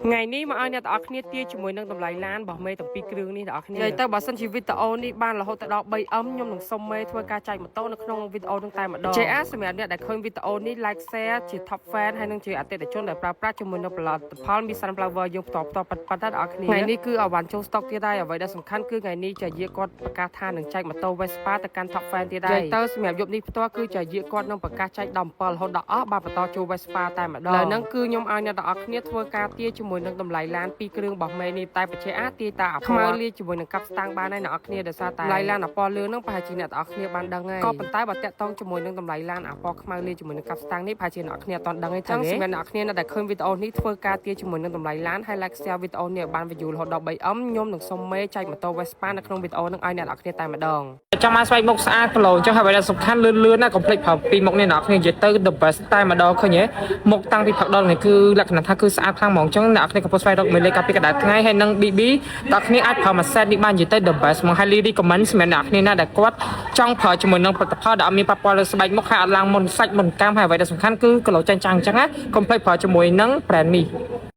ngày ní mà ai nè tao khné tia chỉ mới nâng tầm lại lan bỏ mê tầm pi kêu ní tao khné vậy tao bảo sân chỉ video ní ban là hỗ trợ đọc bay ấm nhom nâng sông mê thôi ca chạy một tô nó không video nâng tay mà đo JS xem nè đại khơi video ní like share chỉ top fan hay nâng chỉ ở tết để chôn để pra cho mình nâng là palm mi sunflower dùng top bắt tao khné ngày ní cứ ở bàn châu stock tia đây ở vậy đã sầm khăn cứ ngày ní chạy dĩa con ca than nâng chạy một tô Vespa tại can top fan tia đây vậy tao xem dụng ní to cứ chạy dĩa con nâng ca chạy đầm pal hỗ đỏ ba bắt tao châu Vespa tay mà đo lời nâng cứ nhom ai nè tao khné thôi ca tia cho mình nâng tầm lại lan pi kêu bỏ mê ní tay bạch chế á tia taขมาเรียជាមួយនឹងកាប់ស្តាំងបានហើយអ្នកអរគ្នាដោយសារតែឡៃឡានអពណ៌លឿងហ្នឹងប្រហែលជាអ្នកទាំងអស់គ្នាបានដឹងហើយក៏ប៉ុន្តែបើតាក់ទងជាមួយនឹងតម្លៃឡានអពណ៌ខ្មៅលាយជាមួយនឹងកាប់ស្តាំងនេះប្រហែលជាអ្នកអរគ្នាអត់ទាន់ដឹងទេចឹងសម្រាប់អ្នកអរគ្នាដែលឃើញវីដេអូនេះធ្វើការទាជាមួយនឹងតម្លៃឡានហើយ like share វីដេអូនេះឲ្យបាន view រហូតដល់ 3M ខ្ញុំនឹងសុំមេចែកម៉ូតូ Vespa នៅក្នុងវីដេអូហ្នឹងឲ្យអ្នកអរគ្នាតែម្ដងចង់មកស្វែងមុខស្អាតប្រឡូចឹងហើយបើសំខាន់លឿនណាកុំភ្លេចប្រើពីមុខនេះអ្នកអរគ្នានិយាយទៅ the best តែម្ដងឃើញទេមុខតាំងពីផឹកដល់នេះគឺលក្ខណៈថាគឺស្អាតខ្លាំងហ្មងចឹងអ្នកអរគ្នាកំពុងស្វែងរកមេលេខកាពីកណ្ដាលថ្ងៃហើយនឹង BB អ្នកអរគ្នាអាចប្រើមួយ set នេះបាននិយាយទៅ the best មកហើយ recommend សម្រាប់អ្នកគ្នាណាដែលគាត់ចង់ប្រើជាមួយនឹងផលិតផលដែលអត់មានប៉ះពាល់លើស្បែកមុខហើយអត់ឡើងមុនសាច់មុនកាំហើយអ្វីដែលសំខាន់គឺគីឡូចាញ់ចាំងអញ្ចឹងណាកុំភ្លេចប្រើជាមួយនឹង brand នេះ